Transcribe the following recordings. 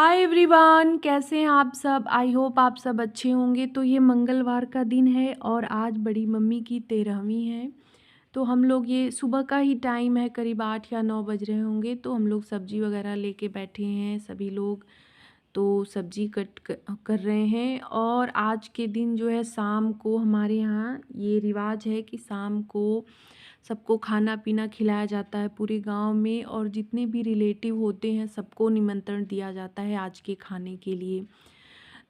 Hi everyone, कैसे हैं आप सब। आई होप आप सब अच्छे होंगे। तो ये मंगलवार का दिन है और आज बड़ी मम्मी की 13वीं है। तो हम लोग ये सुबह का ही टाइम है, करीब 8 या 9 बज रहे होंगे। तो हम लोग सब्जी वगैरह लेके बैठे हैं सभी लोग। तो सब्जी कर रहे हैं। और आज के दिन जो है शाम को हमारे यहाँ ये रिवाज है कि शाम को सबको खाना पीना खिलाया जाता है पूरे गांव में, और जितने भी रिलेटिव होते हैं सबको निमंत्रण दिया जाता है आज के खाने के लिए।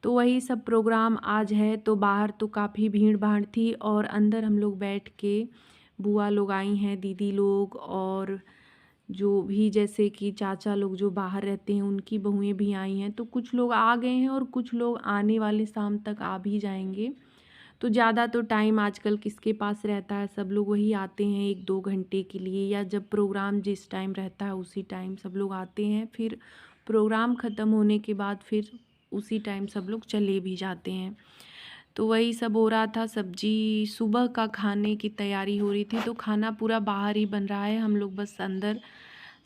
तो वही सब प्रोग्राम आज है। तो बाहर तो काफ़ी भीड़ भाड़ थी और अंदर हम लोग बैठ के बुआ लोग आई हैं, दीदी लोग, और जो भी जैसे कि चाचा लोग जो बाहर रहते हैं उनकी बहुएं भी आई हैं। तो कुछ लोग आ गए हैं और कुछ लोग आने वाले शाम तक आ भी जाएंगे। तो ज़्यादा तो टाइम आजकल किसके पास रहता है, सब लोग वही आते हैं 1-2 घंटे के लिए, या जब प्रोग्राम जिस टाइम रहता है उसी टाइम सब लोग आते हैं। फिर प्रोग्राम ख़त्म होने के बाद फिर उसी टाइम सब लोग चले भी जाते हैं। तो वही सब हो रहा था। सब्जी सुबह का खाने की तैयारी हो रही थी। तो खाना पूरा बाहर ही बन रहा है, हम लोग बस अंदर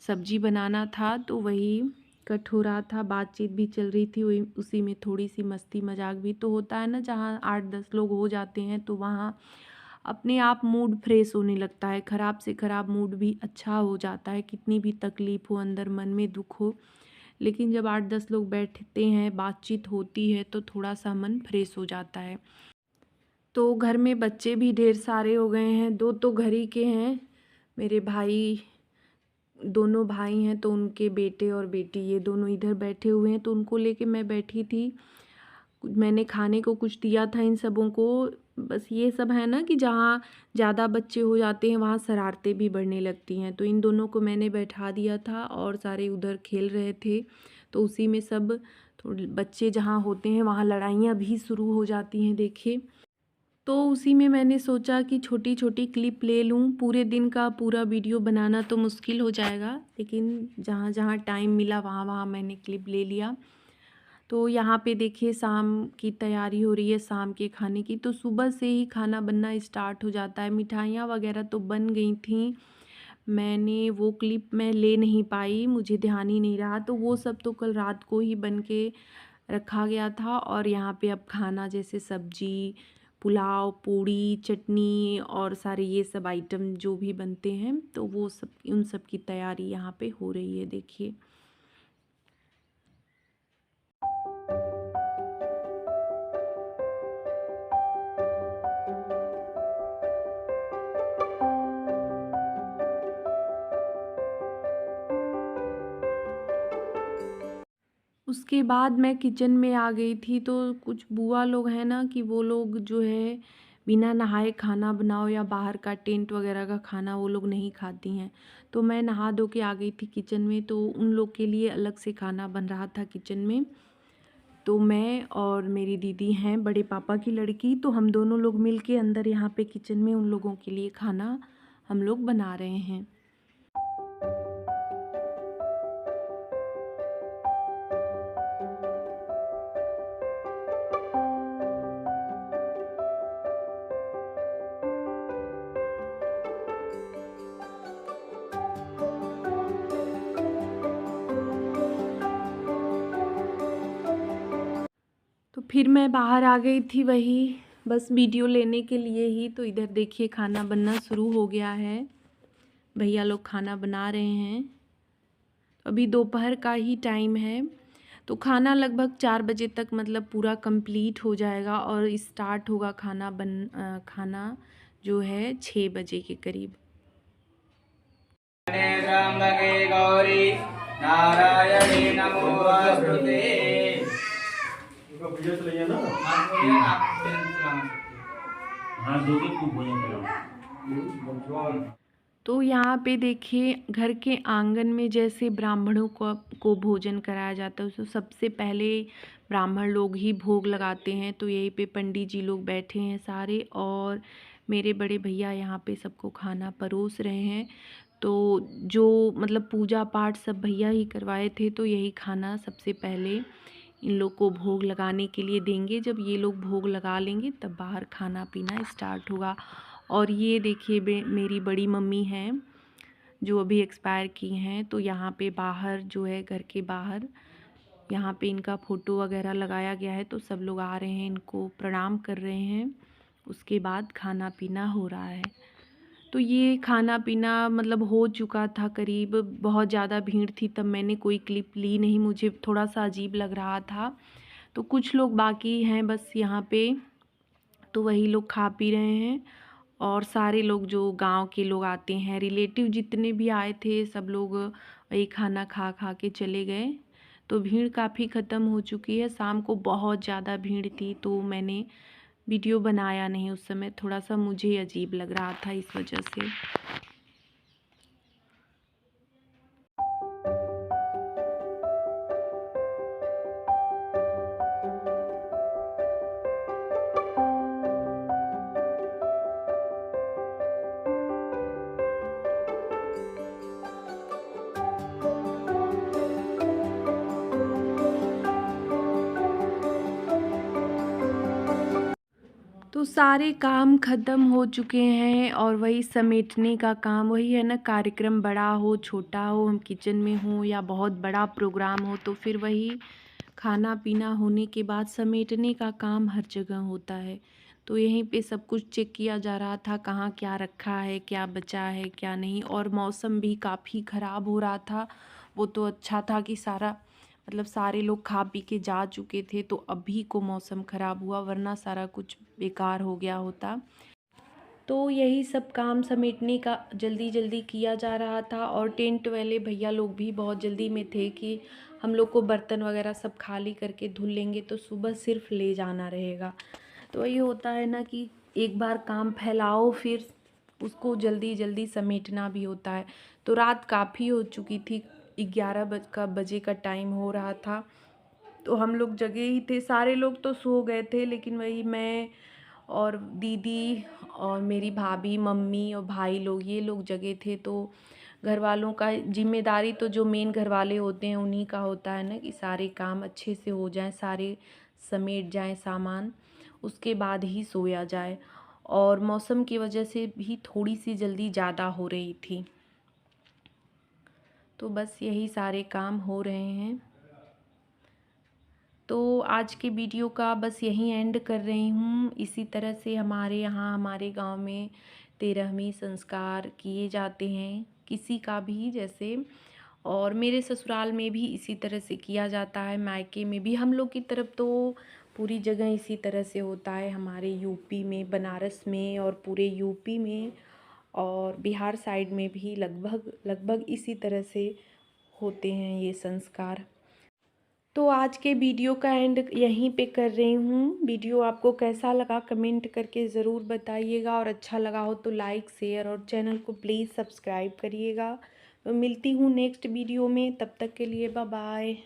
सब्जी बनाना था तो वही कट हो रहा था। बातचीत भी चल रही थी, वही उसी में थोड़ी सी मस्ती मजाक भी तो होता है ना। जहाँ 8-10 लोग हो जाते हैं तो वहाँ अपने आप मूड फ्रेश होने लगता है। ख़राब से ख़राब मूड भी अच्छा हो जाता है, कितनी भी तकलीफ़ हो, अंदर मन में दुख हो, लेकिन जब 8-10 लोग बैठते हैं, बातचीत होती है तो थोड़ा सा मन फ्रेश हो जाता है। तो घर में बच्चे भी ढेर सारे हो गए हैं। 2 तो घर ही के हैं, मेरे भाई, दोनों भाई हैं, तो उनके बेटे और बेटी ये दोनों इधर बैठे हुए हैं। तो उनको लेके मैं बैठी थी। मैंने खाने को कुछ दिया था इन सबों को। बस ये सब है ना कि जहाँ ज़्यादा बच्चे हो जाते हैं वहाँ शरारतें भी बढ़ने लगती हैं। तो इन दोनों को मैंने बैठा दिया था और सारे उधर खेल रहे थे। तो उसी में सब थोड़े बच्चे जहाँ होते हैं वहाँ लड़ाइयाँ भी शुरू हो जाती हैं, देखिए। तो उसी में मैंने सोचा कि छोटी छोटी क्लिप ले लूँ। पूरे दिन का पूरा वीडियो बनाना तो मुश्किल हो जाएगा, लेकिन जहाँ जहाँ टाइम मिला वहाँ वहाँ मैंने क्लिप ले लिया। तो यहाँ पे देखिए शाम की तैयारी हो रही है, शाम के खाने की। तो सुबह से ही खाना बनना स्टार्ट हो जाता है। मिठाइयाँ वगैरह तो बन गई थी, मैंने वो क्लिप मैं ले नहीं पाई, मुझे ध्यान ही नहीं रहा। तो वो सब तो कल रात को ही बन के रखा गया था। और यहाँ पे अब खाना जैसे सब्जी, पुलाव, पूड़ी, चटनी और सारे ये सब आइटम जो भी बनते हैं, तो वो सब, उन सब की तैयारी यहाँ पे हो रही है, देखिए। उसके बाद मैं किचन में आ गई थी। तो कुछ बुआ लोग हैं ना कि वो लोग जो है बिना नहाए खाना बनाओ या बाहर का टेंट वगैरह का खाना वो लोग नहीं खाती हैं। तो मैं नहा धो के आ गई थी किचन में। तो उन लोग के लिए अलग से खाना बन रहा था किचन में। तो मैं और मेरी दीदी हैं, बड़े पापा की लड़की, तो हम दोनों लोग मिल के अंदर यहाँ पे किचन में उन लोगों के लिए खाना हम लोग बना रहे हैं। तो फिर मैं बाहर आ गई थी, वही बस वीडियो लेने के लिए ही। तो इधर देखिए खाना बनना शुरू हो गया है, भैया लोग खाना बना रहे हैं। अभी दोपहर का ही टाइम है। तो खाना लगभग 4 बजे तक मतलब पूरा कंप्लीट हो जाएगा और स्टार्ट होगा खाना जो है 6 बजे के करीब। त्र्यंबके गौरी नारायणी नमोस्तुते। तो यहाँ पे देखिए घर के आंगन में जैसे ब्राह्मणों को भोजन कराया जाता है, तो सबसे पहले ब्राह्मण लोग ही भोग लगाते हैं। तो यहीं पे पंडित जी लोग बैठे हैं सारे, और मेरे बड़े भैया यहाँ पे सबको खाना परोस रहे हैं। तो जो मतलब पूजा पाठ सब भैया ही करवाए थे, तो यही खाना सबसे पहले इन लोग को भोग लगाने के लिए देंगे। जब ये लोग भोग लगा लेंगे तब बाहर खाना पीना स्टार्ट होगा। और ये देखिए मेरी बड़ी मम्मी हैं जो अभी एक्सपायर की हैं। तो यहाँ पे बाहर जो है घर के बाहर यहाँ पे इनका फ़ोटो वगैरह लगाया गया है, तो सब लोग आ रहे हैं, इनको प्रणाम कर रहे हैं। उसके बाद खाना पीना हो रहा है। तो ये खाना पीना मतलब हो चुका था करीब, बहुत ज़्यादा भीड़ थी तब मैंने कोई क्लिप ली नहीं, मुझे थोड़ा-सा अजीब लग रहा था। तो कुछ लोग बाकी हैं बस यहाँ पे, तो वही लोग खा पी रहे हैं और सारे लोग जो गाँव के लोग आते हैं, रिलेटिव जितने भी आए थे सब लोग वही खाना खा खा के चले गए। तो भीड़ काफ़ी ख़त्म हो चुकी है, शाम को बहुत ज़्यादा भीड़ थी तो मैंने वीडियो बनाया नहीं उस समय, थोड़ा-सा मुझे अजीब लग रहा था इस वजह से। तो सारे काम ख़त्म हो चुके हैं और वही समेटने का काम, वही है ना, कार्यक्रम बड़ा हो छोटा हो, हम किचन में हों या बहुत बड़ा प्रोग्राम हो, तो फिर वही खाना पीना होने के बाद समेटने का काम हर जगह होता है। तो यहीं पे सब कुछ चेक किया जा रहा था, कहाँ क्या रखा है, क्या बचा है क्या नहीं। और मौसम भी काफ़ी ख़राब हो रहा था, वो तो अच्छा था कि सारा मतलब सारे लोग खा पी के जा चुके थे, तो अभी को मौसम ख़राब हुआ, वरना सारा कुछ बेकार हो गया होता। तो यही सब काम समेटने का जल्दी जल्दी किया जा रहा था और टेंट वाले भैया लोग भी बहुत जल्दी में थे कि हम लोग को बर्तन वगैरह सब खाली करके धुल लेंगे तो सुबह सिर्फ ले जाना रहेगा। तो वही होता है ना कि एक बार काम फैलाओ फिर उसको जल्दी जल्दी समेटना भी होता है। तो रात काफ़ी हो चुकी थी, 11 बजे का टाइम हो रहा था, तो हम लोग जगे ही थे, सारे लोग तो सो गए थे लेकिन वही मैं और दीदी और मेरी भाभी, मम्मी और भाई लोग, ये लोग जगे थे। तो घर वालों का जिम्मेदारी तो जो मेन घर वाले होते हैं उन्हीं का होता है ना कि सारे काम अच्छे से हो जाएं, सारे समेट जाएं सामान, उसके बाद ही सोया जाए। और मौसम की वजह से भी थोड़ी सी जल्दी ज़्यादा हो रही थी, तो बस यही सारे काम हो रहे हैं। तो आज के वीडियो का बस यहीं एंड कर रही हूँ। इसी तरह से हमारे यहाँ हमारे गांव में 13वीं संस्कार किए जाते हैं, किसी का भी जैसे, और मेरे ससुराल में भी इसी तरह से किया जाता है, मायके में भी हम लोग की तरफ तो पूरी जगह इसी तरह से होता है, हमारे यूपी में, बनारस में और पूरे यूपी में और बिहार साइड में भी लगभग लगभग इसी तरह से होते हैं ये संस्कार। तो आज के वीडियो का एंड यहीं पे कर रही हूँ। वीडियो आपको कैसा लगा कमेंट करके ज़रूर बताइएगा, और अच्छा लगा हो तो लाइक शेयर और चैनल को प्लीज़ सब्सक्राइब करिएगा। तो मिलती हूँ नेक्स्ट वीडियो में, तब तक के लिए बाय बाय।